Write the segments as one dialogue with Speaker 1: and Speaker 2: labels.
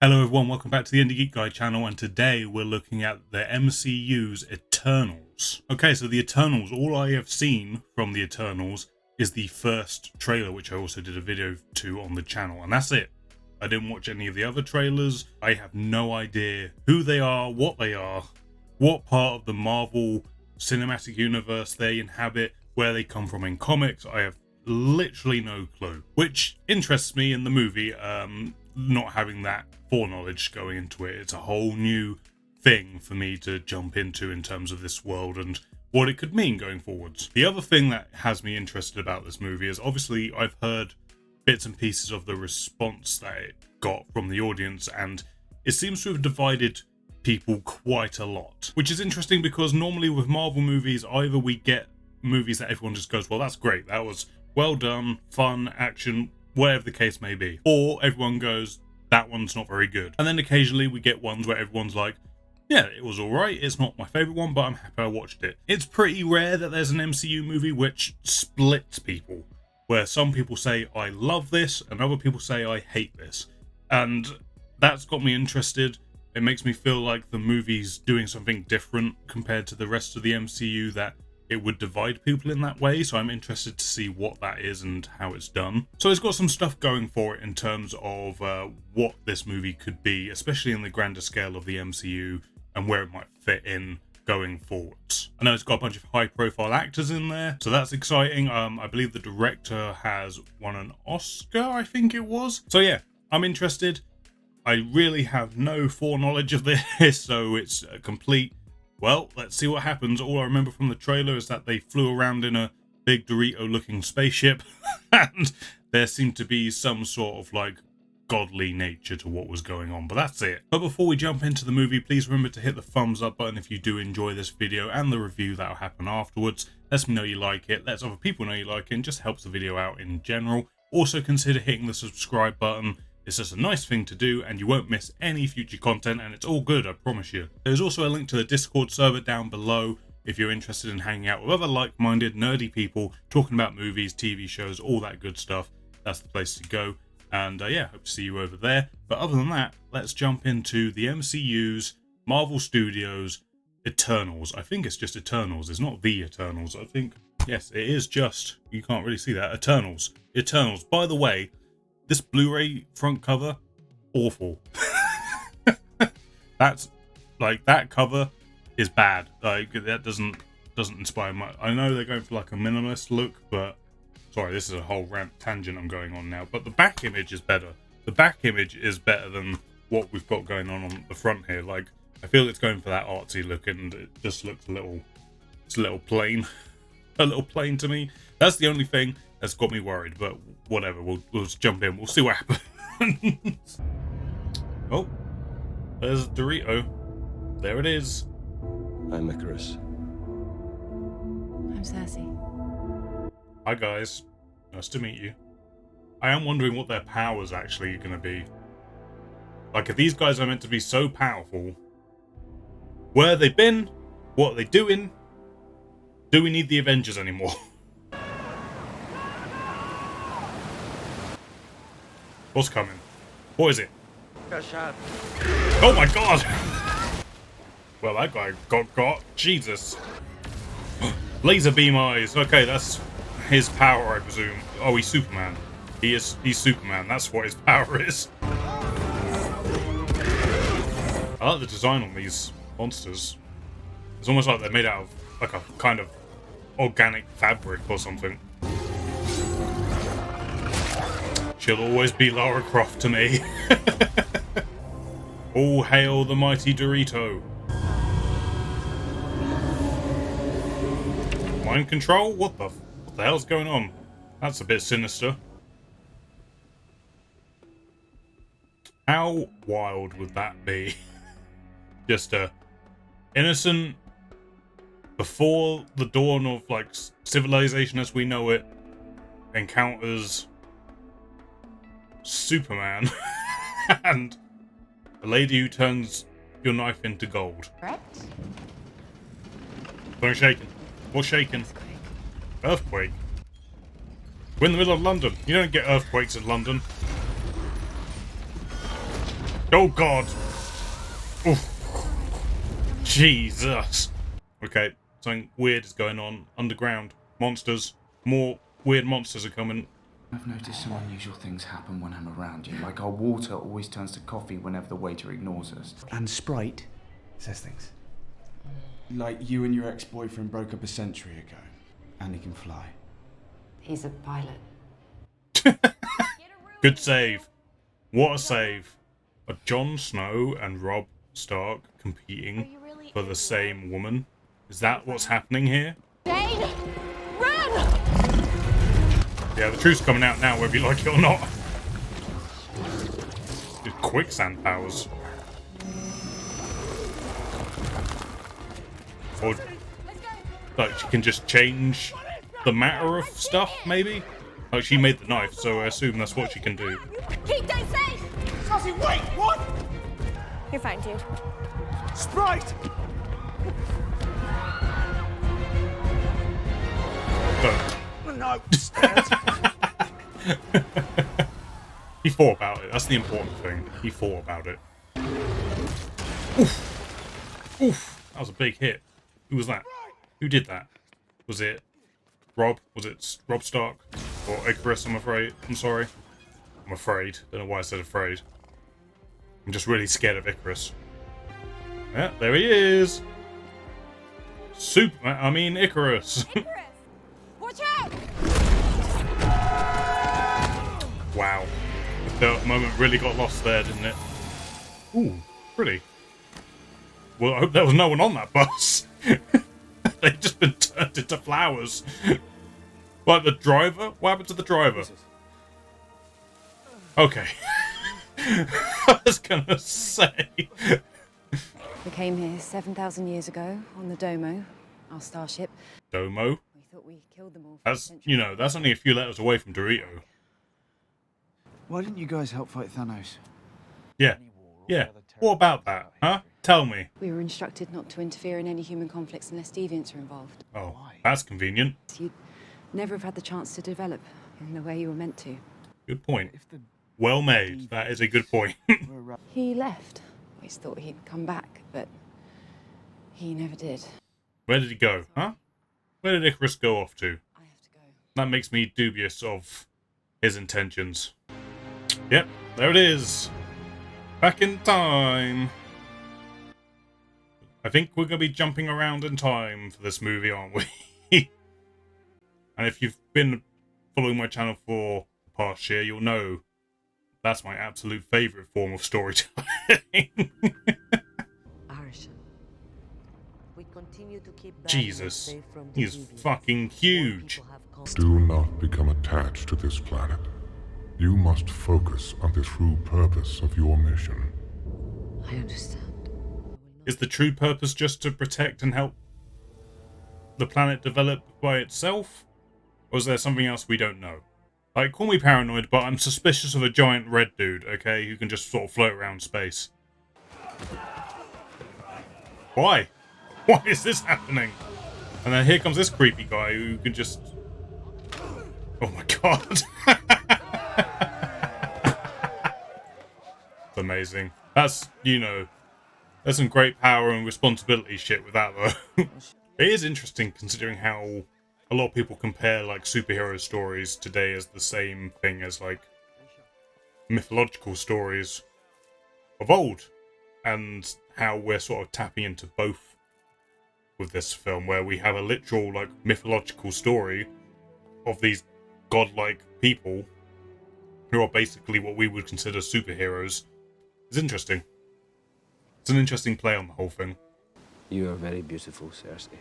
Speaker 1: Hello everyone, welcome back to the IndieGeekGuy channel, and today we're looking at the MCU's Eternals. Okay, so the Eternals, all I have seen from the Eternals is the first trailer, which I also did a video to on the channel, and that's it. I didn't watch any of the other trailers. I have no idea who they are, what part of the Marvel Cinematic Universe they inhabit, where they come from in comics. I have literally no clue, which interests me in the movie, not having that foreknowledge going into it. It's a whole new thing for me to jump into in terms of this world and what it could mean going forwards. The other thing that has me interested about this movie is obviously I've heard bits and pieces of the response that it got from the audience, and it seems to have divided people quite a lot, which is interesting because normally with Marvel movies, either we get movies that everyone just goes, well, that's great, that was well done, fun, action, whatever the case may be, or everyone goes, that one's not very good. And then occasionally we get ones where everyone's like, yeah, it was alright, it's not my favourite one, but I'm happy I watched it. It's pretty rare that there's an MCU movie which splits people, where some people say, I love this, and other people say, I hate this. And that's got me interested. It makes me feel like the movie's doing something different compared to the rest of the MCU, that it would divide people in that way, so I'm interested to see what that is and how it's done. So it's got some stuff going for it in terms of what this movie could be, especially in the grander scale of the MCU and where it might fit in going forwards. I know it's got a bunch of high-profile actors in there, so that's exciting. I believe the director has won an Oscar, I think it was. So yeah, I'm interested. I really have no foreknowledge of this, so it's a complete, well, let's see what happens. All I remember from the trailer is that they flew around in a big Dorito-looking spaceship, and there seemed to be some sort of, like, godly nature to what was going on, but that's it. But before we jump into the movie, please remember to hit the thumbs up button if you do enjoy this video and the review that'll happen afterwards. Lets me know you like it, lets other people know you like it, and just helps the video out in general. Also consider hitting the subscribe button. It's just a nice thing to do, and you won't miss any future content, and it's all good, I promise you. There's also a link to the Discord server down below if you're interested in hanging out with other like-minded, nerdy people, talking about movies, TV shows, all that good stuff. That's the place to go. And yeah, hope to see you over there. But other than that, let's jump into the MCU's Marvel Studios Eternals. I think it's just Eternals. It's not the Eternals. I think, yes, it is just, you can't really see that, Eternals. Eternals. By the way, this Blu-ray front cover, awful. That's, like, that cover is bad. Like, that doesn't inspire much. I know they're going for like a minimalist look, but sorry, this is a whole rant tangent I'm going on now. But the back image is better. The back image is better than what we've got going on the front here. Like, I feel it's going for that artsy look, and it just looks a little plain. A little plain to me. That's the only thing that's got me worried, but whatever, we'll just jump in, we'll see what happens. Oh, there's Dorito. There it is.
Speaker 2: I'm Icarus.
Speaker 3: I'm Cersei.
Speaker 1: Hi guys, nice to meet you. I am wondering what their powers actually are going to be. Like, if these guys are meant to be so powerful, where have they been? What are they doing? Do we need the Avengers anymore? What's coming? What is it?
Speaker 2: Got shot.
Speaker 1: Oh my god! Well, that guy got. Jesus. Laser beam eyes. Okay, that's his power, I presume. Oh, he's Superman. He's Superman. That's what his power is. I like the design on these monsters. It's almost like they're made out of like a kind of organic fabric or something. She'll always be Lara Croft to me. All hail the mighty Dorito. Mind control? What the hell's going on? That's a bit sinister. How wild would that be? Just a innocent, before the dawn of like civilization as we know it, encounters Superman and a lady who turns your knife into gold.
Speaker 3: Correct?
Speaker 1: Something shaking. What's shaking? Earthquake. We're in the middle of London. You don't get earthquakes in London. Oh god! Oof. Jesus! Okay, something weird is going on underground. Monsters. More weird monsters are coming.
Speaker 3: I've noticed some unusual things happen when I'm around you. Like our water always turns to coffee whenever the waiter ignores us.
Speaker 4: And Sprite says things.
Speaker 3: Like you and your ex-boyfriend broke up a century ago. And he can fly.
Speaker 5: He's a pilot.
Speaker 1: Good save. What a save. Are Jon Snow and Robb Stark competing for the same woman? Is that what's happening here?
Speaker 5: Dane! Run!
Speaker 1: Yeah, the truth's coming out now, whether you like it or not. With quicksand powers. Or, like, she can just change the matter of stuff, maybe? Like, she made the knife, so I assume that's what she can do.
Speaker 5: Keep Dane safe!
Speaker 4: Sassy, wait! What?
Speaker 5: You're fine, dude.
Speaker 4: Sprite!
Speaker 1: But
Speaker 4: No, stairs.
Speaker 1: he thought about it. That's the important thing. He thought about it. Oof. Oof. That was a big hit. Who was that? Who did that? Was it Robb? Was it Robb Stark? Or Icarus, I'm afraid. I'm sorry. I'm afraid. Don't know why I said afraid. I'm just really scared of Icarus. Yeah, there he is. Icarus.
Speaker 5: Icarus! Watch out!
Speaker 1: Wow. The moment really got lost there, didn't it? Ooh, pretty. Well, I hope there was no one on that bus. They've just been turned into flowers. Like the driver? What happened to the driver? Okay. I was gonna say.
Speaker 5: We came here 7,000 years ago on the Domo, our starship.
Speaker 1: Domo?
Speaker 5: We thought we killed them all.
Speaker 1: That's, you know, that's only a few letters away from Dorito.
Speaker 3: Why didn't you guys help fight Thanos?
Speaker 1: Yeah. Yeah. What about that, huh? Tell me.
Speaker 5: We were instructed not to interfere in any human conflicts unless deviants are involved.
Speaker 1: Oh, that's convenient.
Speaker 5: You'd never have had the chance to develop in the way you were meant to.
Speaker 1: Good point. Well made. That is a good point.
Speaker 5: He left. Always thought he'd come back, but he never did.
Speaker 1: Where did he go, huh? Where did Icarus go off to?
Speaker 5: I have to go.
Speaker 1: That makes me dubious of his intentions. Yep, there it is. Back in time. I think we're going to be jumping around in time for this movie, aren't we? And if you've been following my channel for the past year, you'll know that's my absolute favourite form of storytelling. Jesus, he's fucking huge.
Speaker 6: Do not become attached to this planet. You must focus on the true purpose of your mission.
Speaker 5: I understand.
Speaker 1: Is the true purpose just to protect and help the planet develop by itself? Or is there something else we don't know? Like, call me paranoid, but I'm suspicious of a giant red dude, okay, who can just sort of float around space. Why? Why is this happening? And then here comes this creepy guy who can just... Oh my god. It's amazing. That's, you know, there's some great power and responsibility shit with that, though. It is interesting considering how a lot of people compare, like, superhero stories today as the same thing as, like, mythological stories of old. And how we're sort of tapping into both with this film, where we have a literal, like, mythological story of these godlike people who are basically what we would consider superheroes. It's interesting. It's an interesting play on the whole thing.
Speaker 2: You are very beautiful, Cersei.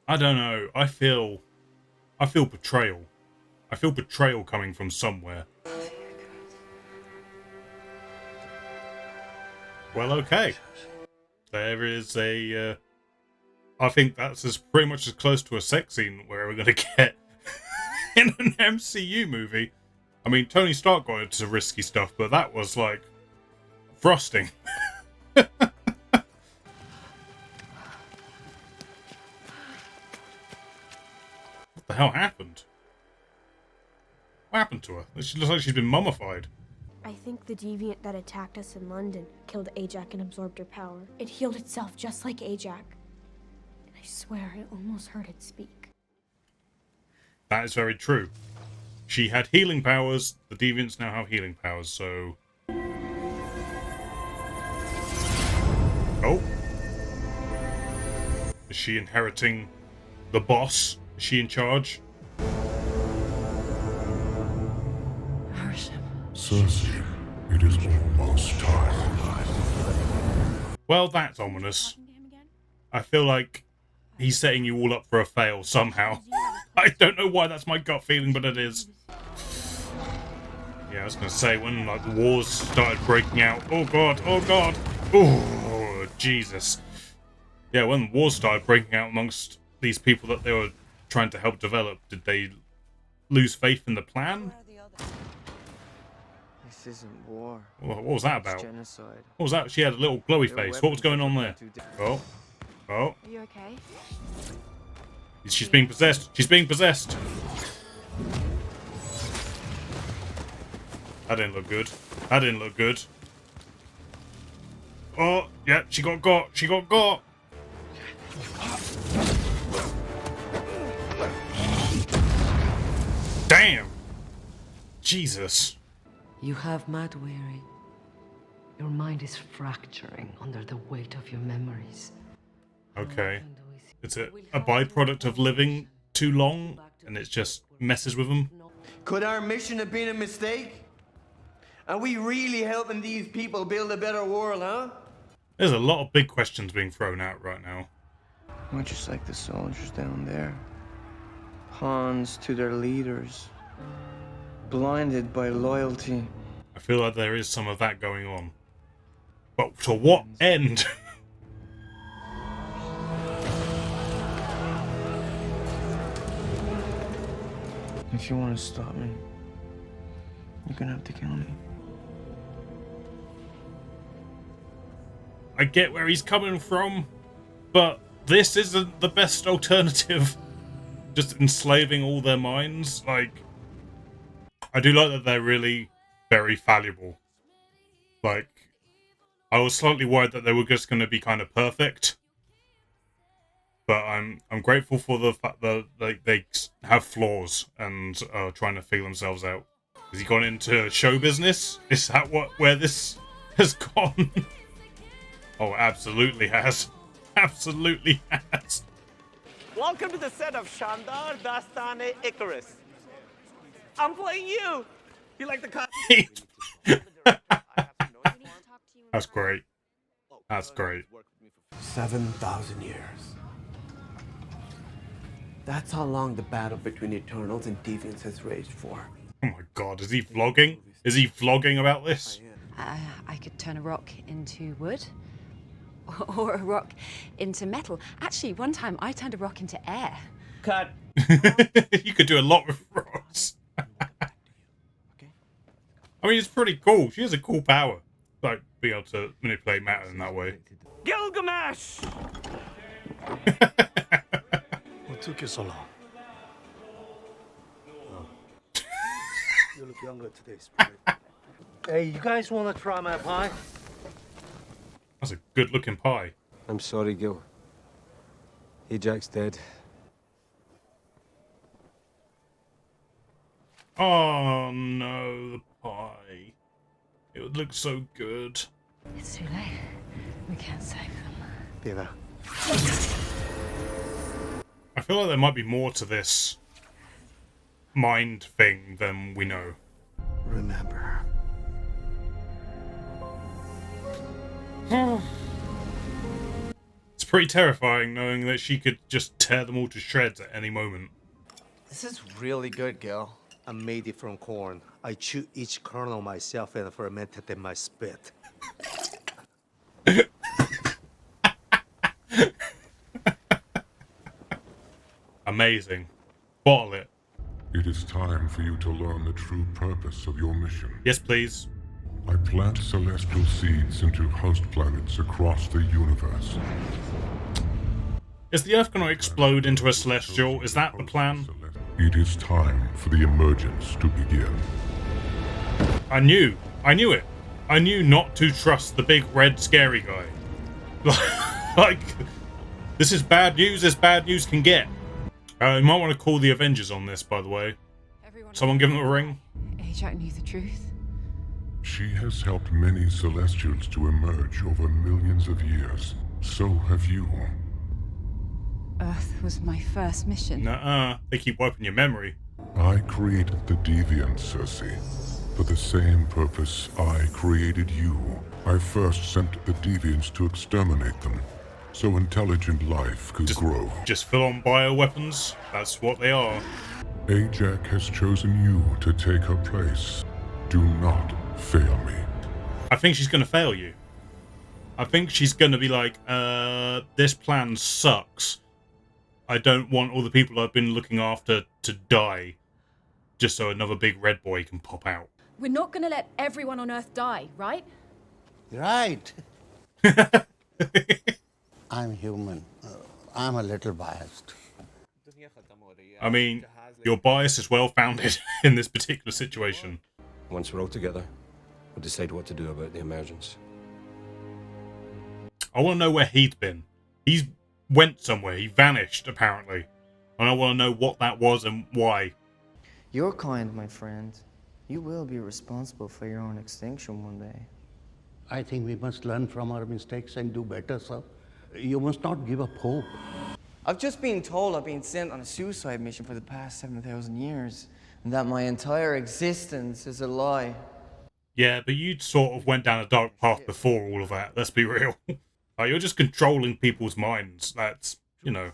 Speaker 1: I don't know. I feel betrayal. I feel betrayal coming from somewhere. Well, okay. There is a... I think that's pretty much as close to a sex scene where we're going to get in an MCU movie. I mean, Tony Stark got into risky stuff, but that was, like, frosting. What the hell happened? What happened to her? She looks like she's been mummified.
Speaker 7: I think the deviant that attacked us in London killed Ajax and absorbed her power. It healed itself just like Ajax. And I swear I almost heard it speak.
Speaker 1: That is very true. She had healing powers. The deviants now have healing powers, so... Oh. Is she inheriting the boss? Is she in charge?
Speaker 6: Cersei, it is almost time.
Speaker 1: Well, that's ominous. I feel like he's setting you all up for a fail somehow. I don't know why that's my gut feeling, but it is. Yeah, I was gonna say, when like the wars started breaking out, oh god, oh Jesus. Yeah, when wars started breaking out amongst these people that they were trying to help develop, did they lose faith in the plan?
Speaker 2: This isn't war.
Speaker 1: What was that about?
Speaker 2: It's genocide.
Speaker 1: What was that? She had a little glowy face. What was going on there? Oh. Oh.
Speaker 5: Are you okay?
Speaker 1: She's being possessed. She's being possessed. That didn't look good. That didn't look good. Oh, yeah, she got got. She got got. Damn. Jesus.
Speaker 8: You have mad weary. Your mind is fracturing under the weight of your memories.
Speaker 1: Okay. It's a byproduct of living too long, and it just messes with them.
Speaker 9: Could our mission have been a mistake? Are we really helping these people build a better world, huh?
Speaker 1: There's a lot of big questions being thrown out right now.
Speaker 2: We're just like the soldiers down there. Pawns to their leaders. Blinded by loyalty.
Speaker 1: I feel like there is some of that going on. But to what end?
Speaker 2: If you want to stop me, you're gonna have to kill me.
Speaker 1: I get where he's coming from, but this isn't the best alternative. Just enslaving all their minds. Like, I do like that they're really very valuable. Like, I was slightly worried that they were just going to be kind of perfect, but I'm grateful for the fact that they have flaws and are trying to figure themselves out. Has he gone into show business? Is that where this has gone? Oh, absolutely has. Absolutely has.
Speaker 4: Welcome to the set of Shandar Dastane Icarus. I'm playing you. You like the cut?
Speaker 1: That's great. That's great.
Speaker 4: 7,000 years. That's how long the battle between Eternals and Deviants has raged for.
Speaker 1: Oh my god, is he vlogging? Is he vlogging about this?
Speaker 5: I could turn a rock into wood. Or a rock into metal. Actually, one time I turned a rock into air.
Speaker 4: Cut.
Speaker 1: You could do a lot with rocks. I mean, it's pretty cool. She has a cool power. Like, be able to manipulate matter in that way.
Speaker 4: Gilgamesh!
Speaker 10: What took you so long? You look younger today, Spirit. Hey, you guys want to try my pie?
Speaker 1: That's a good-looking pie.
Speaker 2: I'm sorry, Gil. Ajax dead.
Speaker 1: Oh no, the pie. It would look so good.
Speaker 8: It's too late. We can't save them.
Speaker 10: Pina.
Speaker 1: I feel like there might be more to this mind thing than we know.
Speaker 10: Remember.
Speaker 1: It's pretty terrifying knowing that she could just tear them all to shreds at any moment.
Speaker 9: This is really good, Gil.
Speaker 10: I made it from corn. I chew each kernel myself and ferment it in my spit.
Speaker 1: Amazing. Bottle it.
Speaker 6: It is time for you to learn the true purpose of your mission.
Speaker 1: Yes, please.
Speaker 6: I plant celestial seeds into host planets across the universe.
Speaker 1: Is the Earth going to explode into a celestial? Is that the plan?
Speaker 6: It is time for the emergence to begin.
Speaker 1: I knew it. I knew not to trust the big red scary guy. Like, this is bad news as bad news can get. You might want to call the Avengers on this, by the way. Someone give them a ring.
Speaker 5: Ajax knew the truth.
Speaker 6: She has helped many Celestials to emerge over millions of years. So have you.
Speaker 5: Earth was my first mission.
Speaker 1: Nuh-uh. They keep wiping your memory.
Speaker 6: I created the Deviants, Cersei. For the same purpose I created you. I first sent the Deviants to exterminate them, so intelligent life could grow.
Speaker 1: Just full-on bioweapons? That's what they are.
Speaker 6: Ajax has chosen you to take her place. Do not fail me.
Speaker 1: I think she's gonna fail you. I think she's gonna be like, this plan sucks. I don't want all the people I've been looking after to die, just so another big red boy can pop out.
Speaker 11: We're not gonna let everyone on Earth die, right?
Speaker 10: Right. I'm human. I'm a little biased.
Speaker 1: I mean, your bias is well founded in this particular situation.
Speaker 12: Once we're all together, we'll decide what to do about the emergence.
Speaker 1: I want to know where he'd been. He went somewhere. He vanished, apparently. And I want to know what that was and why.
Speaker 2: You're kind, my friend. You will be responsible for your own extinction one day.
Speaker 10: I think we must learn from our mistakes and do better, sir. You must not give up hope.
Speaker 2: I've just been told I've been sent on a suicide mission for the past 7,000 years, and that my entire existence is a lie.
Speaker 1: Yeah, but you sort of went down a dark path before all of that, let's be real. You're just controlling people's minds. That's, you know.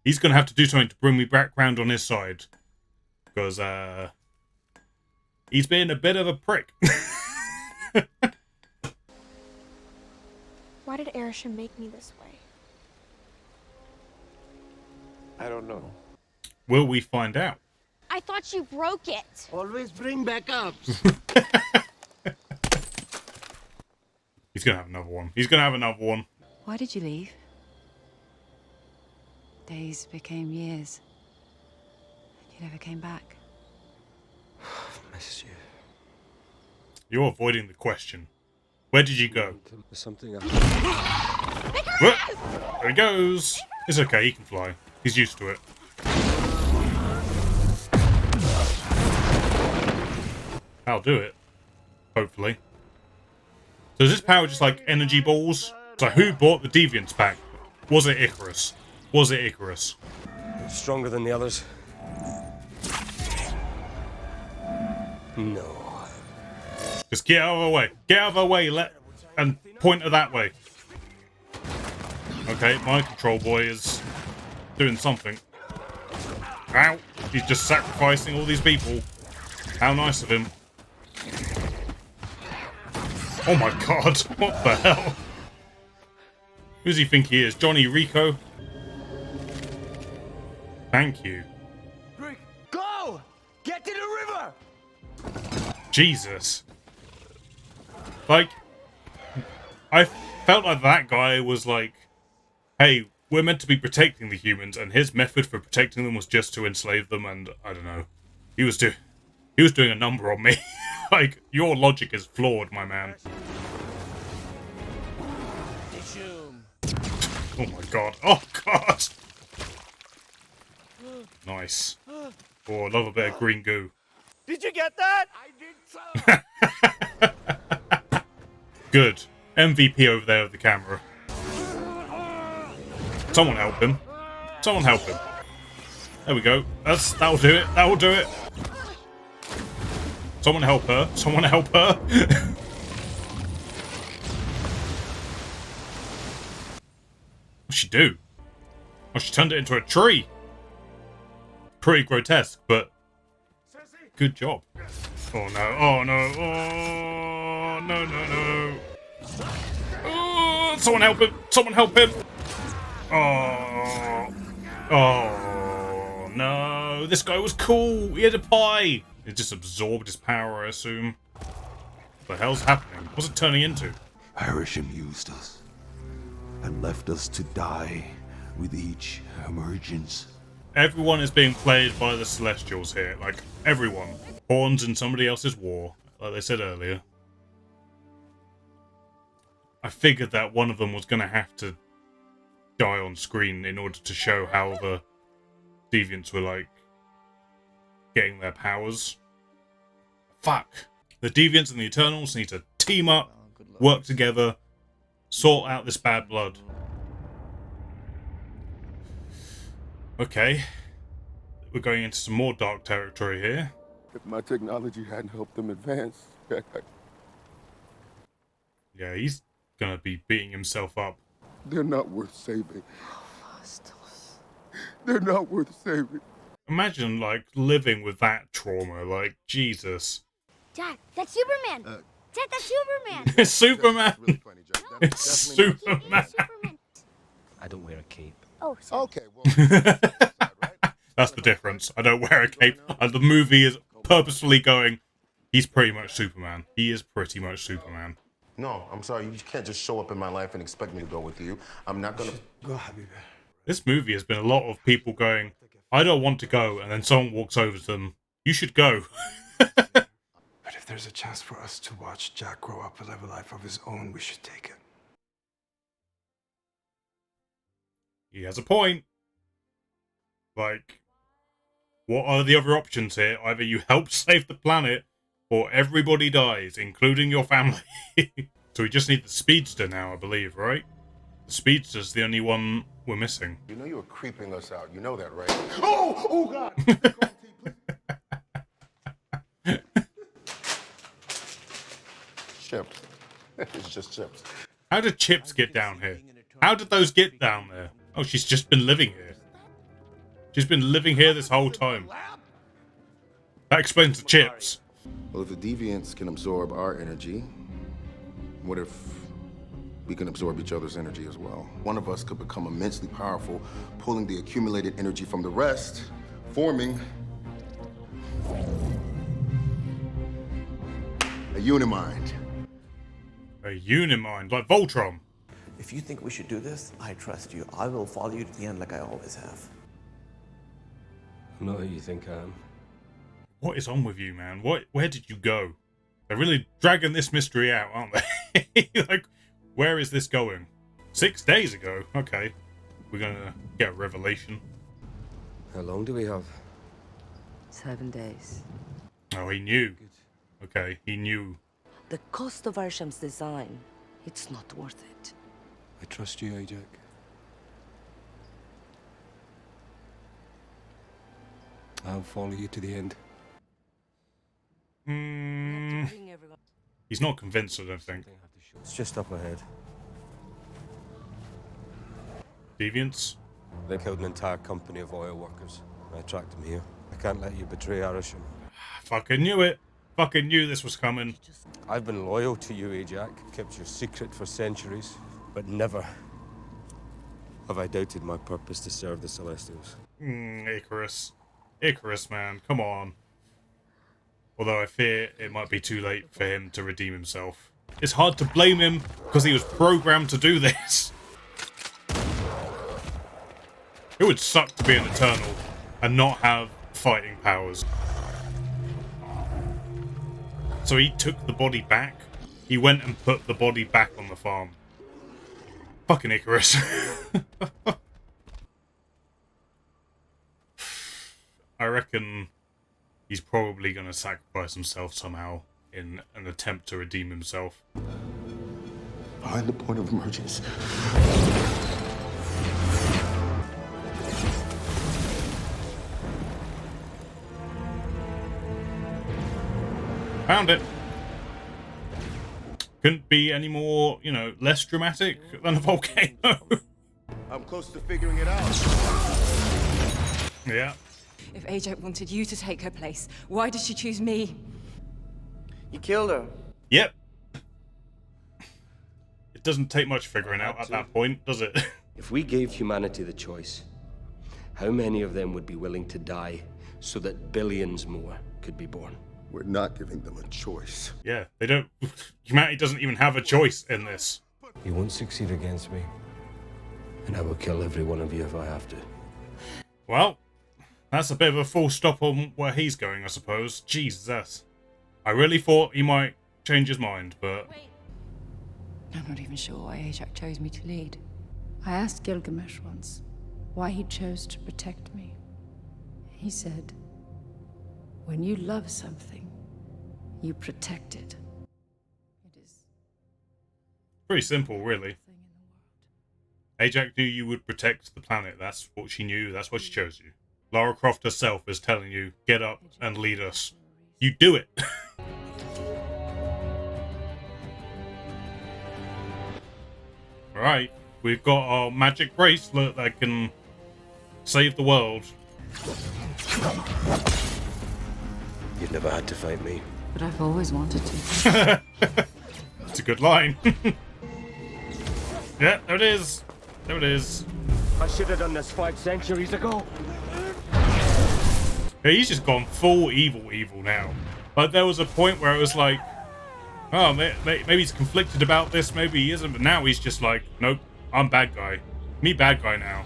Speaker 1: He's going to have to do something to bring me back round on his side. Because, he's being a bit of a prick.
Speaker 7: Why did Arisha make me this way?
Speaker 12: I don't know.
Speaker 1: Will we find out?
Speaker 7: I thought you broke it.
Speaker 10: Always bring backups.
Speaker 1: He's going to have another one. He's going to have another one.
Speaker 5: Why did you leave? Days became years. And you never came back.
Speaker 12: Miss you.
Speaker 1: You're avoiding the question. Where did you go?
Speaker 12: There's something
Speaker 1: Whoop! There he goes. It's okay, he can fly. He's used to it. I'll do it. Hopefully. So is this power just like energy balls? So who brought the Deviants back? Was it Icarus? Was it Icarus?
Speaker 12: Stronger than the others? No.
Speaker 1: Just get out of the way. Get out of the way. And point her that way. Okay, my control boy is doing something. Ow! He's just sacrificing all these people. How nice of him. Oh my god, what the hell? Who does he think he is? Johnny Rico? Thank you.
Speaker 9: Go! Get to the river!
Speaker 1: Jesus. Like, I felt like that guy was like, hey, we're meant to be protecting the humans, and his method for protecting them was just to enslave them, and I don't know. He was doing a number on me. Like, your logic is flawed, my man. Oh my god. Oh god! Nice. Oh, I love a bit of green goo.
Speaker 4: Did you get that? I did so.
Speaker 1: Good. MVP over there with the camera. Someone help him. Someone help him. There we go. That'll do it. That'll do it. Someone help her. Someone help her. What'd she do? Oh, she turned it into a tree. Pretty grotesque, but good job. Oh no. Oh no. Oh no, no, no. Oh, someone help him. Someone help him. Oh. Oh no. This guy was cool. He had a pie. It just absorbed his power, I assume. What the hell's happening? What's it turning into?
Speaker 13: Harisham used us and left us to die with each emergence.
Speaker 1: Everyone is being played by the Celestials here. Like, everyone. Pawns in somebody else's war, like they said earlier. I figured that one of them was going to have to die on screen in order to show how the Deviants were, like, getting their powers. Fuck. The Deviants and the Eternals need to team up, work together, sort out this bad blood. Okay. We're going into some more dark territory here.
Speaker 13: If my technology hadn't helped them advance, heck,
Speaker 1: Yeah, he's gonna be beating himself up.
Speaker 13: they're not worth saving. They're not worth saving.
Speaker 1: Imagine, like, living with that trauma. Like, Jesus.
Speaker 14: Dad, that's Superman. Dad, that's Superman.
Speaker 1: It's Superman.
Speaker 13: Really funny, Jack.
Speaker 1: It's Superman.
Speaker 12: I don't wear a cape.
Speaker 14: Oh, sorry.
Speaker 13: Okay, well,
Speaker 1: That's the difference. I don't wear a cape. The movie is purposefully going, he's pretty much Superman. He is pretty much Superman.
Speaker 13: no, I'm sorry. You can't just show up in my life and expect me to go with you. I'm not gonna.
Speaker 10: Go, Habibi.
Speaker 1: This movie has been a lot of people going, I don't want to go, and then someone walks over to them, you should go.
Speaker 10: But if there's a chance for us to watch Jack grow up and live a life of his own, we should take it.
Speaker 1: He has a point. Like, what are the other options here? Either you help save the planet, or everybody dies, including your family. So we just need the Speedster now, I believe, right? The Speedster's the only one we're missing.
Speaker 13: You know you were creeping us out. You know that, right? Oh God! Chips. It's just chips.
Speaker 1: How did Chips get down here? How did those get down there? Oh, she's just been living here. She's been living here this whole time. That explains the Chips.
Speaker 13: Well, if the Deviants can absorb our energy, what if we can absorb each other's energy as well? One of us could become immensely powerful, pulling the accumulated energy from the rest, forming a Unimind.
Speaker 1: A Unimind, like Voltron.
Speaker 15: If you think we should do this, I trust you. I will follow you to the end like I always have.
Speaker 12: I'm not who you think I am.
Speaker 1: What is on with you, man? Where did you go? They're really dragging this mystery out, aren't they? Like, where is this going? 6 days ago? Okay. We're gonna get a revelation.
Speaker 12: How long do we have?
Speaker 8: 7 days.
Speaker 1: Oh, he knew. Okay, he knew.
Speaker 8: The cost of Arsham's design, it's not worth it.
Speaker 12: I trust you, Ajak. I'll follow you to the end.
Speaker 1: He's not convinced, I don't think.
Speaker 12: It's just up ahead.
Speaker 1: Deviants?
Speaker 12: They killed an entire company of oil workers. I tracked them here. I can't let you betray Arisham.
Speaker 1: Fucking knew it. Fucking knew this was coming.
Speaker 12: I've been loyal to you, Ajak. Kept your secret for centuries. But never have I doubted my purpose to serve the Celestials.
Speaker 1: Icarus. Icarus, man. Come on. Although I fear it might be too late for him to redeem himself. It's hard to blame him because he was programmed to do this. It would suck to be an Eternal and not have fighting powers. So he took the body back. He went and put the body back on the farm. Fucking Icarus. I reckon he's probably going to sacrifice himself somehow in an attempt to redeem himself.
Speaker 13: Find the point of emergence.
Speaker 1: Found it. Couldn't be any more, you know, less dramatic than a volcano.
Speaker 13: I'm close to figuring it out.
Speaker 1: Yeah.
Speaker 5: If Ajak wanted you to take her place, why did she choose me?
Speaker 2: You killed her.
Speaker 1: Yep. It doesn't take much figuring out at that point, does it?
Speaker 12: If we gave humanity the choice, how many of them would be willing to die so that billions more could be born?
Speaker 13: We're not giving them a choice.
Speaker 1: Yeah, they don't... Humanity doesn't even have a choice in this.
Speaker 12: You won't succeed against me, and I will kill every one of you if I have to.
Speaker 1: Well, That's a bit of a full stop on where he's going, I suppose. Jesus. I really thought he might change his mind, but...
Speaker 16: I'm not even sure why Ajax chose me to lead. I asked Gilgamesh once why he chose to protect me. He said, when you love something, you protect it.
Speaker 1: Pretty simple, really. Ajax knew you would protect the planet. That's what she knew. That's why she chose you. Lara Croft herself is telling you, get up and lead us. You do it. Alright, we've got our magic bracelet that can save the world.
Speaker 12: You've never had to fight me.
Speaker 16: But I've always wanted to.
Speaker 1: That's a good line. Yeah, there it is. There it is.
Speaker 12: I should have done this 5 centuries ago.
Speaker 1: Yeah, he's just gone full evil now. Like, there was a point where it was like, oh, maybe he's conflicted about this, maybe he isn't, but now he's just like, nope, I'm bad guy. Me bad guy now.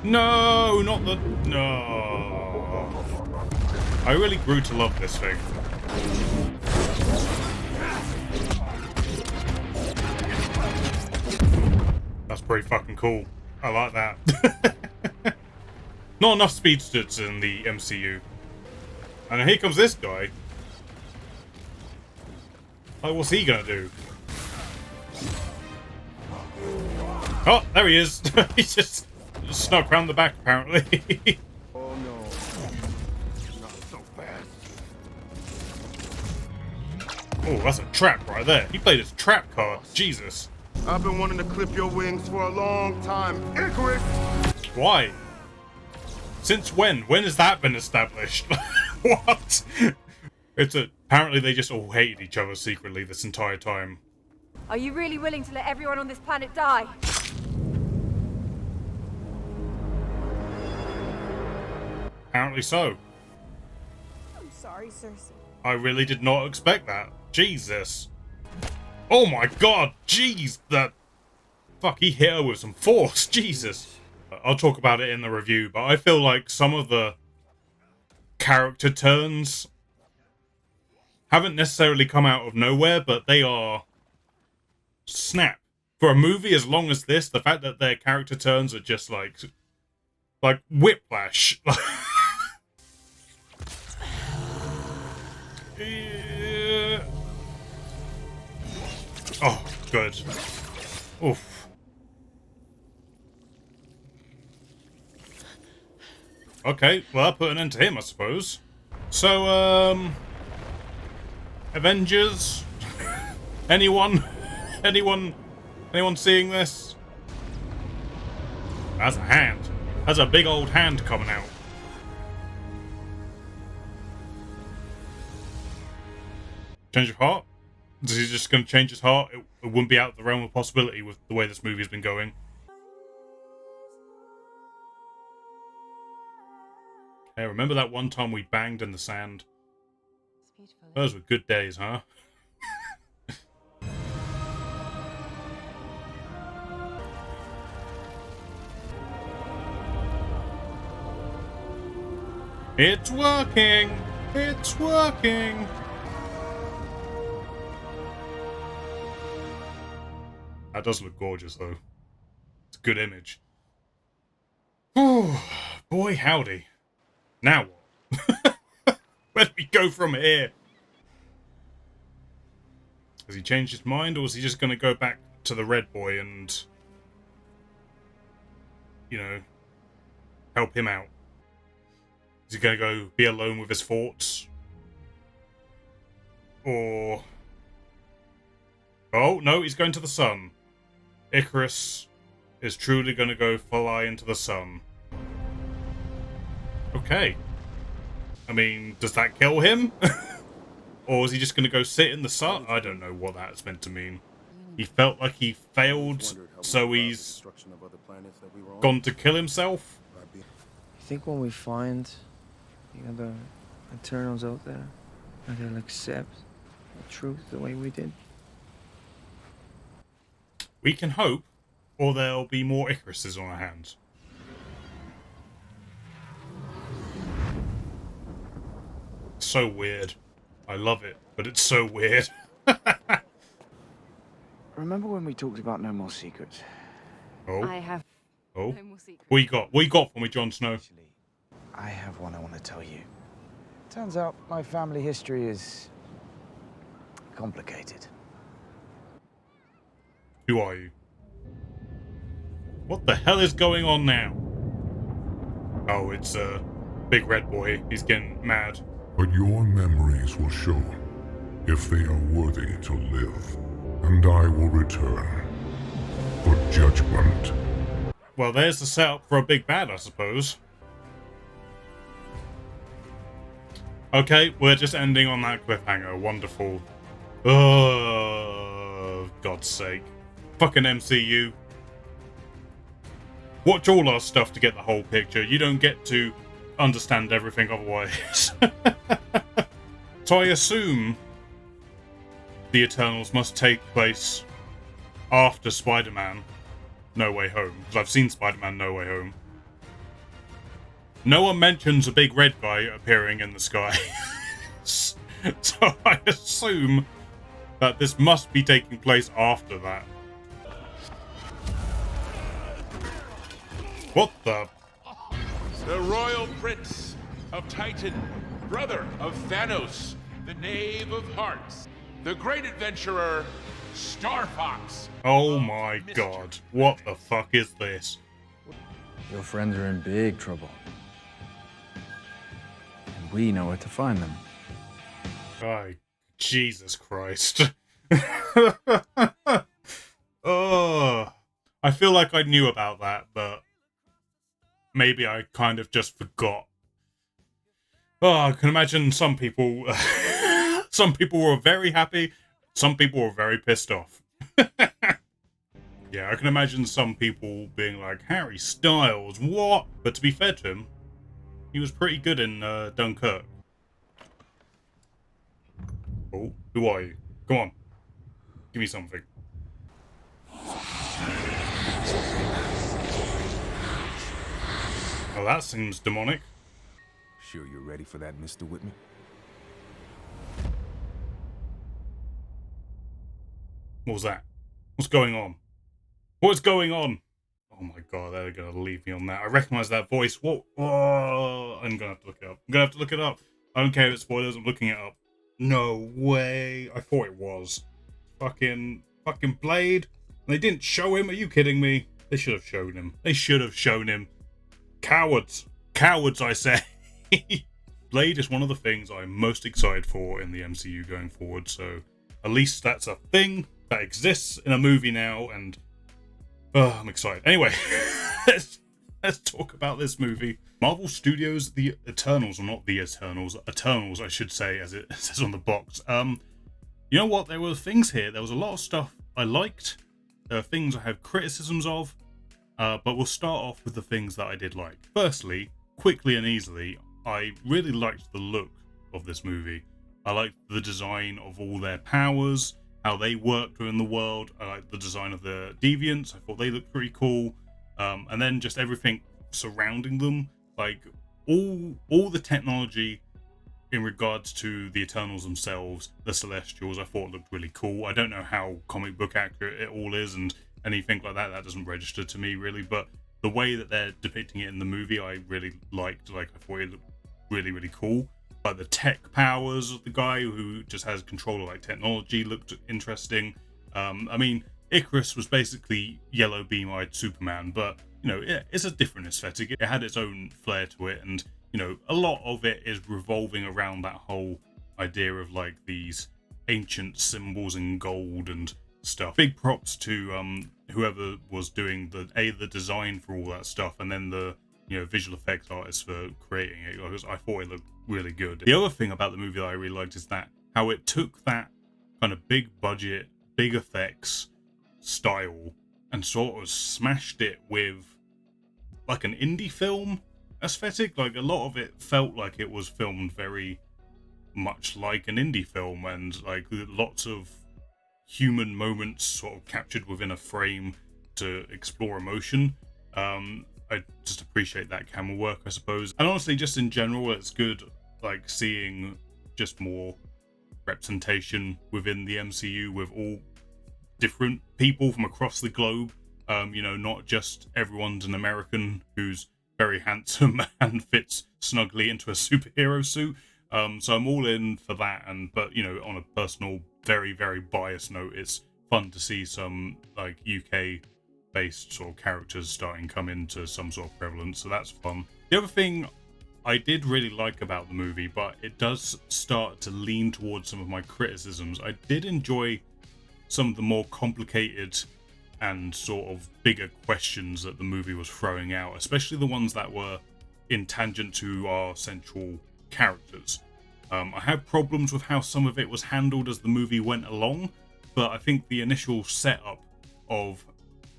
Speaker 1: No, not the... No. I really grew to love this thing. That's pretty fucking cool. I like that. Not enough speedsters in the MCU. And here comes this guy. Like, what's he gonna do? Oh, there he is. He just snuck round the back, apparently.
Speaker 13: Oh no. Not so fast.
Speaker 1: Oh, that's a trap right there. He played his trap card. Jesus.
Speaker 13: I've been wanting to clip your wings for a long time. Icarus!
Speaker 1: Why? Since when? When has that been established? What? Apparently they just all hated each other secretly this entire time.
Speaker 11: Are you really willing to let everyone on this planet die?
Speaker 1: Apparently so.
Speaker 7: I'm sorry, Cersei.
Speaker 1: I really did not expect that. Jesus. Oh my god, jeez, that... Fuck, he hit her with some force, Jesus. I'll talk about it in the review, but I feel like some of the character turns haven't necessarily come out of nowhere, but they are... snap. For a movie as long as this, the fact that their character turns are just like whiplash. Yeah. Oh, good. Oof. Okay, well, that put an end to him, I suppose. So, Avengers? Anyone? Anyone seeing this? That's a hand. That's a big old hand coming out. Change of heart? Is he just going to change his heart? It wouldn't be out of the realm of possibility with the way this movie has been going. Hey, remember that one time we banged in the sand? Those were good days, huh? It's working! It's working! That does look gorgeous, though. It's a good image. Oh, boy, howdy. Now what? Where do we go from here? Has he changed his mind, or is he just going to go back to the red boy and, you know, help him out? Is he going to go be alone with his thoughts? Or... Oh, no, he's going to the sun. Icarus is truly going to go fly into the sun. Okay. I mean, does that kill him? Or is he just going to go sit in the sun? I don't know what that's meant to mean. He felt like he failed, so he's gone to kill himself?
Speaker 2: You think when we find, the Eternals out there, that they'll accept the truth the way we did?
Speaker 1: We can hope. or there'll be more Icaruses on our hands. So weird. I love it, but it's so weird.
Speaker 3: Remember when we talked about No More Secrets?
Speaker 1: Oh.
Speaker 5: I have
Speaker 1: Oh.
Speaker 5: no more secrets.
Speaker 1: What you got? What you got for me, Jon Snow?
Speaker 3: I have one I want to tell you. Turns out my family history is complicated.
Speaker 1: Who are you? What the hell is going on now? Oh, it's a big red boy. He's getting mad.
Speaker 6: But your memories will show if they are worthy to live, and I will return for judgment.
Speaker 1: Well, there's the setup for a big bad, I suppose. Okay, we're just ending on that cliffhanger. Wonderful. Oh, God's sake. Fucking MCU. Watch all our stuff to get the whole picture. You don't get to understand everything otherwise. So I assume the Eternals must take place after Spider-Man No Way Home, because I've seen Spider-Man No Way Home. No one mentions a big red guy appearing in the sky. So I assume that this must be taking place after that. What the?
Speaker 17: The Royal Prince of Titan, brother of Thanos, the Knave of Hearts, the great adventurer, Star Fox.
Speaker 1: Oh my god. What the fuck is this?
Speaker 3: Your friends are in big trouble. And we know where to find them.
Speaker 1: Oh, Jesus Christ. Oh, I feel like I knew about that, but maybe I kind of just forgot. Oh, I can imagine some people some people were very happy, some people were very pissed off. Yeah, I can imagine some people being like, Harry Styles, what? But to be fair to him, he was pretty good in Dunkirk. Oh, who are you? Come on. Give me something. Oh, that seems demonic.
Speaker 18: Sure you're ready for that, Mr. Whitman?
Speaker 1: What was that? What's going on? What's going on? Oh my god, they're gonna leave me on that. I recognize that voice. What? Oh, I'm gonna have to look it up. I'm gonna have to look it up. I don't care if it's spoilers, I'm looking it up. No way. I thought it was. Fucking Blade. And they didn't show him? Are you kidding me? They should have shown him. They should have shown him. Cowards. Cowards, I say. Blade is one of the things I'm most excited for in the MCU going forward, so at least that's a thing that exists in a movie now, and I'm excited. Anyway, let's talk about this movie. Marvel Studios' The Eternals, or not The Eternals, Eternals, I should say, as it says on the box. You know what? There were things here. There was a lot of stuff I liked. There are things I have criticisms of, but we'll start off with the things that I did like. Firstly, quickly and easily, I really liked the look of this movie. I liked the design of all their powers, how they worked within the world. I liked the design of the Deviants. I thought they looked pretty cool. And then just everything surrounding them, like all the technology in regards to the Eternals themselves, the Celestials, I thought looked really cool. I don't know how comic book accurate it all is and anything like that. That doesn't register to me really, but the way that they're depicting it in the movie, I really liked. Like, I thought it looked really, really cool. Like the tech powers of the guy who just has control of like technology looked interesting. I mean, Icarus was basically yellow beam-eyed Superman, but you know, it's a different aesthetic. It had its own flair to it, and you know, a lot of it is revolving around that whole idea of like these ancient symbols in gold and stuff. Big props to whoever was doing the design for all that stuff, and then the visual effects artists for creating it, because I thought it looked really good. The other thing about the movie that I really liked is that how it took that kind of big budget, big effects style and sort of smashed it with like an indie film aesthetic. Like a lot of it felt like it was filmed very much like an indie film, and like lots of human moments sort of captured within a frame. to explore emotion. I just appreciate that camera work, I suppose. And honestly, just in general, it's good like seeing just more representation within the MCU with all different people from across the globe. You know, not just everyone's an American who's very handsome and fits snugly into a superhero suit. So I'm all in for that. But you know, on a personal, very, very biased note, it's fun to see some like UK based sort of characters starting to come into some sort of prevalence. So that's fun. The other thing I did really like about the movie, but it does start to lean towards some of my criticisms. I did enjoy some of the more complicated and sort of bigger questions that the movie was throwing out, especially the ones that were in tangent to our central characters. I had problems with how some of it was handled as the movie went along, but I think the initial setup of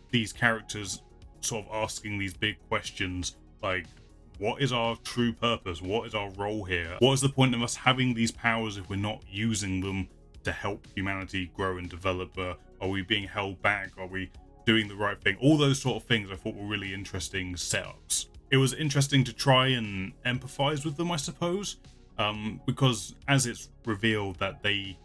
Speaker 1: these characters sort of asking these big questions like, what is our true purpose? What is our role here? What is the point of us having these powers if we're not using them to help humanity grow and develop? Are we being held back? Are we doing the right thing? All those sort of things I thought were really interesting setups. It was interesting to try and empathize with them, I suppose, because as it's revealed that they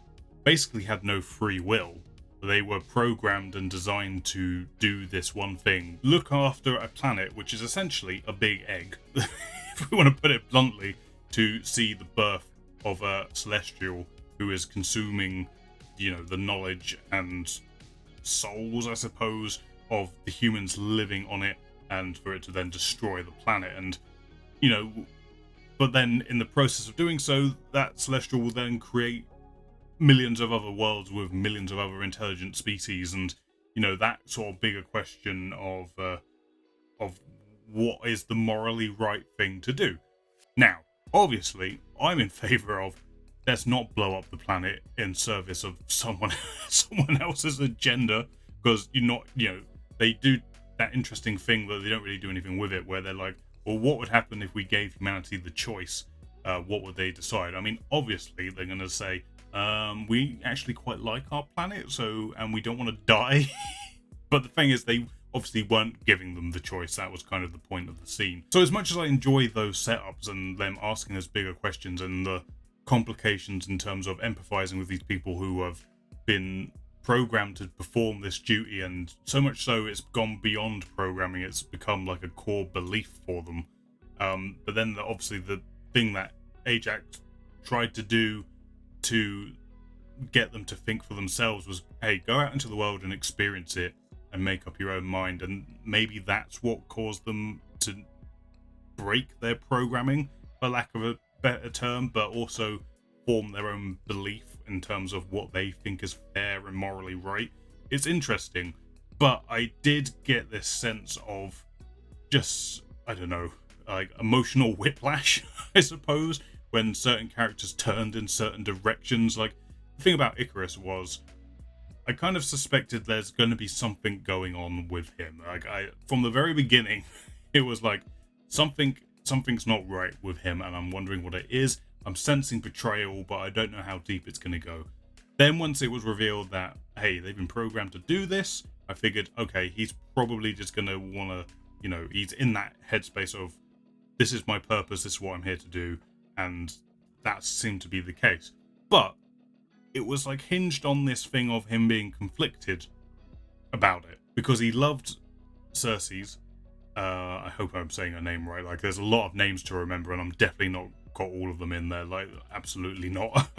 Speaker 1: basically had no free will. They were programmed and designed to do this one thing, look after a planet which is essentially a big egg, if we want to put it bluntly, to see the birth of a celestial who is consuming, you know, the knowledge and souls, I suppose, of the humans living on it, and for it to then destroy the planet. And, you know, but then in the process of doing so, that celestial will then create millions of other worlds with millions of other intelligent species, and you know, that sort of bigger question of what is the morally right thing to do. Now, obviously, I'm in favor of let's not blow up the planet in service of someone else's agenda, because they do that interesting thing that they don't really do anything with it, where they're like, well, what would happen if we gave humanity the choice? What would they decide? I mean, obviously they're going to say, we actually quite like our planet, and we don't want to die. But the thing is, they obviously weren't giving them the choice. That was kind of the point of the scene. So as much as I enjoy those setups and them asking those bigger questions and the complications in terms of empathizing with these people who have been programmed to perform this duty, and so much so it's gone beyond programming, it's become like a core belief for them. But then obviously the thing that Ajax tried to do to get them to think for themselves was, hey, go out into the world and experience it and make up your own mind. And maybe that's what caused them to break their programming, for lack of a better term, but also form their own belief in terms of what they think is fair and morally right. It's interesting, but I did get this sense of just, I don't know, like emotional whiplash, I suppose, when certain characters turned in certain directions. Like, the thing about Icarus was, I kind of suspected there's going to be something going on with him. Like, from the very beginning, it was like something's not right with him, and I'm wondering what it is. I'm sensing betrayal, but I don't know how deep it's going to go. Then once it was revealed that, hey, they've been programmed to do this, I figured, okay, he's probably just going to want to, you know, he's in that headspace of, this is my purpose, this is what I'm here to do. And that seemed to be the case. But it was like hinged on this thing of him being conflicted about it, because he loved Cersei's. I hope I'm saying her name right. Like, there's a lot of names to remember, and I'm definitely not got all of them in there. Like, absolutely not.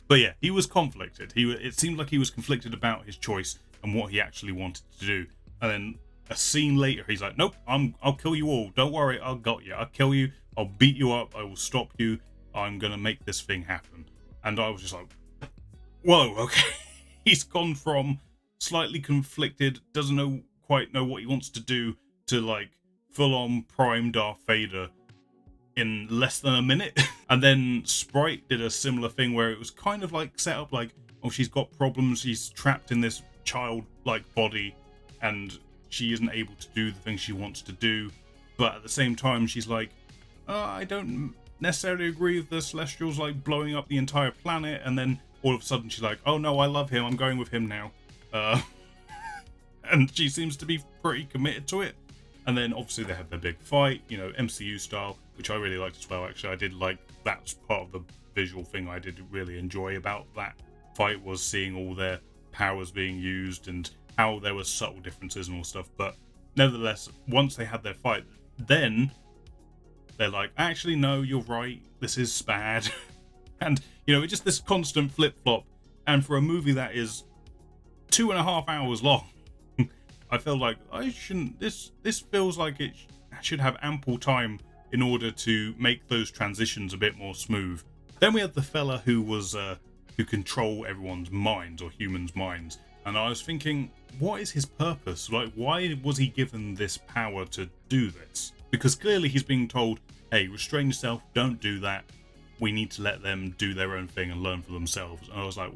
Speaker 1: But yeah, he was conflicted. It seemed like he was conflicted about his choice and what he actually wanted to do. And then a scene later, he's like, nope, I'll kill you all. Don't worry, I'll got you. I'll kill you. I'll beat you up. I will stop you. I'm going to make this thing happen. And I was just like, whoa, okay. He's gone from slightly conflicted, doesn't quite know what he wants to do, to like full-on prime Darth Vader in less than a minute. And then Sprite did a similar thing where it was kind of like set up like, oh, she's got problems. She's trapped in this child-like body and she isn't able to do the thing she wants to do. But at the same time, she's like, I don't necessarily agree with the Celestials like blowing up the entire planet. And then all of a sudden she's like, oh no, I love him, I'm going with him now. and she seems to be pretty committed to it. And then obviously they have their big fight, you know, MCU style, which I really liked as well. Actually, I did like that's part of the visual thing I did really enjoy about that fight, was seeing all their powers being used and how there were subtle differences and all stuff. But nevertheless, once they had their fight, then they're like, actually, no, you're right, this is bad. And, you know, it's just this constant flip-flop. And for a movie that is 2.5 hours long, I feel like I shouldn't. This feels like it should have ample time in order to make those transitions a bit more smooth. Then we had the fella who was who control everyone's minds, or humans' minds, and I was thinking, what is his purpose? Like, why was he given this power to do this? Because clearly he's being told, hey, restrain yourself, don't do that. We need to let them do their own thing and learn for themselves. And I was like,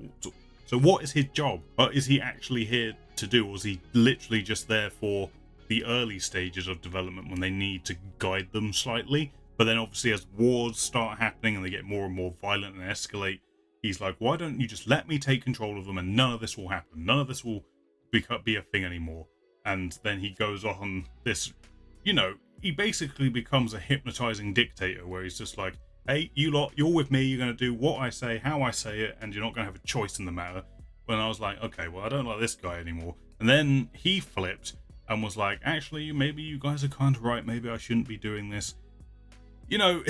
Speaker 1: so what is his job? What is he actually here to do? Or is he literally just there for the early stages of development when they need to guide them slightly? But then obviously as wars start happening and they get more and more violent and escalate, he's like, why don't you just let me take control of them and none of this will happen. None of this will be a thing anymore. And then he goes on this, you know, he basically becomes a hypnotizing dictator where he's just like, hey, you lot, you're with me, you're going to do what I say, how I say it, and you're not going to have a choice in the matter. When I was like, okay, well, I don't like this guy anymore. And then he flipped and was like, actually, maybe you guys are kind of right, maybe I shouldn't be doing this. You know,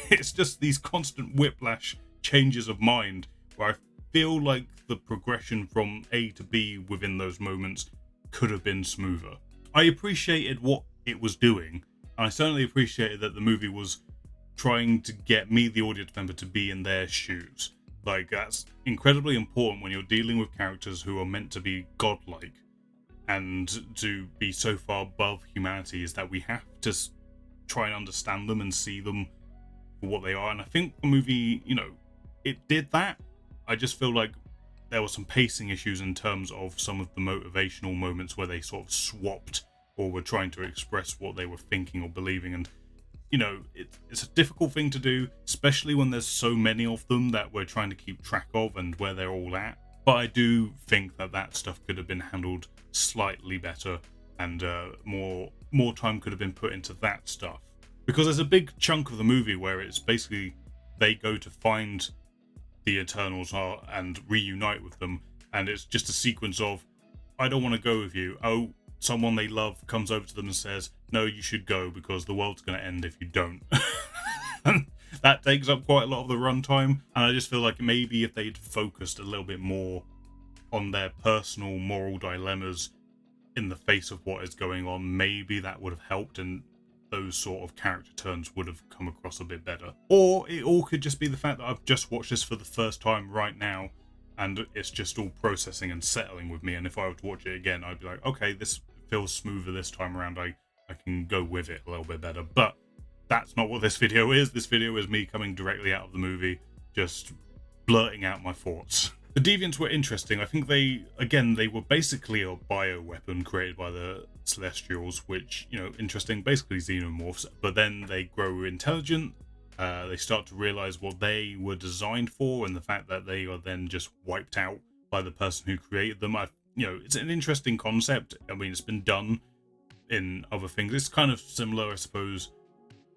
Speaker 1: it's just these constant whiplash changes of mind where I feel like the progression from A to B within those moments could have been smoother. I appreciated what it was doing. I certainly appreciated that the movie was trying to get me, the audience member, to be in their shoes. Like, that's incredibly important when you're dealing with characters who are meant to be godlike and to be so far above humanity, is that we have to try and understand them and see them for what they are. And I think the movie, you know, it did that. I just feel like there were some pacing issues in terms of some of the motivational moments where they sort of swapped or were trying to express what they were thinking or believing. And you know, it's a difficult thing to do, especially when there's so many of them that we're trying to keep track of and where they're all at. But I do think that stuff could have been handled slightly better, and more time could have been put into that stuff. Because there's a big chunk of the movie where it's basically they go to find the Eternals and reunite with them, and it's just a sequence of, I don't want to go with you. Oh, someone they love comes over to them and says, no, you should go because the world's going to end if you don't. And that takes up quite a lot of the runtime. And I just feel like maybe if they'd focused a little bit more on their personal moral dilemmas in the face of what is going on, maybe that would have helped and those sort of character turns would have come across a bit better. Or it all could just be the fact that I've just watched this for the first time right now and it's just all processing and settling with me. And if I were to watch it again, I'd be like, okay, this feels smoother this time around. I can go with it a little bit better. But that's not what this video is. This video is me coming directly out of the movie, just blurting out my thoughts. The Deviants were interesting. I think they were basically a bioweapon created by the Celestials, which, you know, interesting, basically xenomorphs, but then they grow intelligent. They start to realize what they were designed for and the fact that they are then just wiped out by the person who created them. You know, it's an interesting concept. I mean, it's been done in other things. It's kind of similar, I suppose,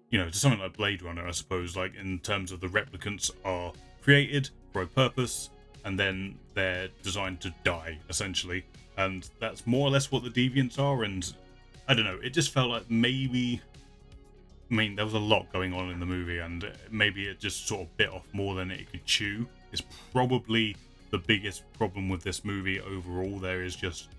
Speaker 1: you know, to something like Blade Runner, I suppose, like in terms of the replicants are created for a purpose and then they're designed to die, essentially. And that's more or less what the Deviants are. And I don't know, it just felt like maybe, I mean, there was a lot going on in the movie and maybe it just sort of bit off more than it could chew. It's probably the biggest problem with this movie overall. There is just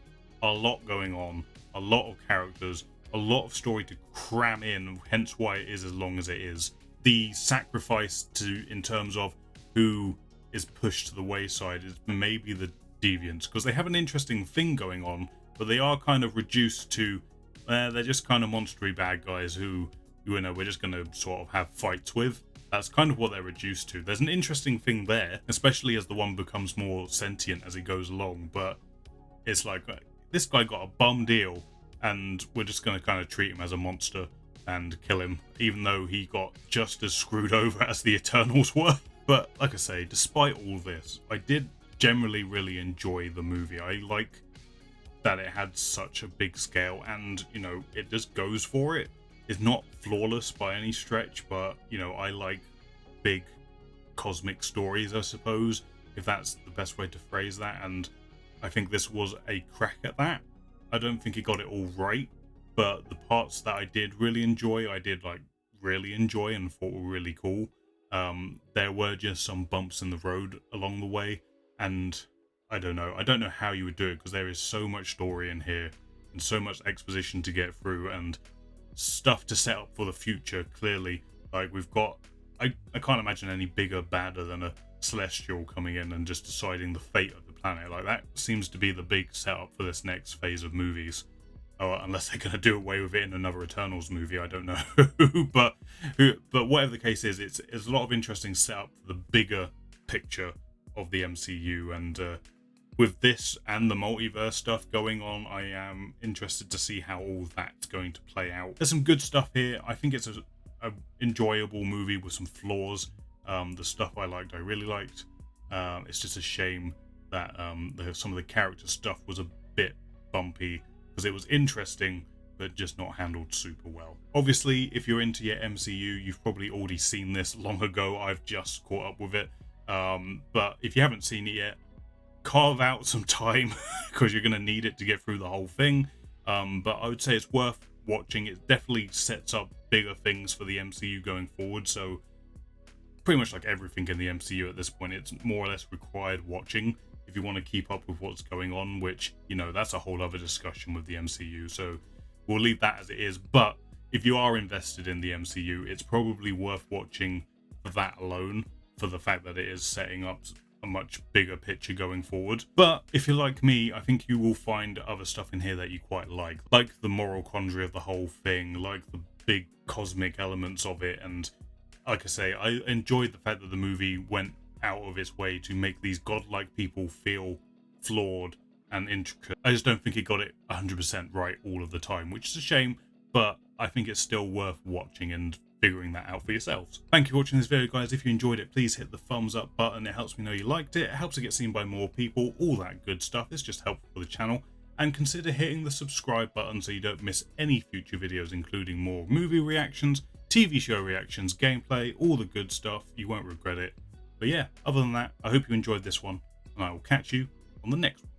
Speaker 1: a lot going on, a lot of characters, a lot of story to cram in, hence why it is as long as it is. The sacrifice in terms of who is pushed to the wayside is maybe the Deviants, because they have an interesting thing going on, but they are kind of reduced to they're just kind of monstery bad guys who, you know, we're just going to sort of have fights with. That's kind of what they're reduced to. There's an interesting thing there, especially as the one becomes more sentient as he goes along, but it's like, this guy got a bum deal and we're just going to kind of treat him as a monster and kill him, even though he got just as screwed over as the Eternals were. But like I say, despite all this, I did generally really enjoy the movie. I like that it had such a big scale, and you know, it just goes for it. It's not flawless by any stretch, but you know, I like big cosmic stories, I suppose, if that's the best way to phrase that, and I think this was a crack at that. I don't think it got it all right, but the parts that I did really enjoy, I did like really enjoy and thought were really cool. There were just some bumps in the road along the way, and I don't know how you would do it, because there is so much story in here and so much exposition to get through and stuff to set up for the future. Clearly, like we've got, I can't imagine any bigger, badder than a celestial coming in and just deciding the fate of the planet. Like that seems to be the big setup for this next phase of movies. Unless they're going to do away with it in another Eternals movie, I don't know. but whatever the case is, it's a lot of interesting setup for the bigger picture of the MCU, and with this and the multiverse stuff going on, I am interested to see how all that's going to play out. There's some good stuff here. I think it's a enjoyable movie with some flaws. The stuff I liked, I really liked. It's just a shame that some of the character stuff was a bit bumpy, because it was interesting, but just not handled super well. Obviously, if you're into your MCU, you've probably already seen this long ago. I've just caught up with it. But if you haven't seen it yet, carve out some time, because you're going to need it to get through the whole thing. But I would say it's worth watching. It definitely sets up bigger things for the MCU going forward. So pretty much like everything in the MCU at this point, it's more or less required watching if you want to keep up with what's going on, which, you know, that's a whole other discussion with the MCU, so we'll leave that as it is. But if you are invested in the MCU, it's probably worth watching for that alone, for the fact that it is setting up a much bigger picture going forward. But if you're like me, I think you will find other stuff in here that you quite like the moral quandary of the whole thing, like the big cosmic elements of it, and like I say, I enjoyed the fact that the movie went out of its way to make these godlike people feel flawed and intricate. I just don't think it got it 100% right all of the time, which is a shame, but I think it's still worth watching and figuring that out for yourselves. Thank you for watching this video, guys. If you enjoyed it, please hit the thumbs up button. It helps me know you liked it. It helps it get seen by more people, all that good stuff. It's just helpful for the channel. And consider hitting the subscribe button so you don't miss any future videos, including more movie reactions, TV show reactions, gameplay, all the good stuff. You won't regret it. But yeah, other than that, I hope you enjoyed this one, and I will catch you on the next one.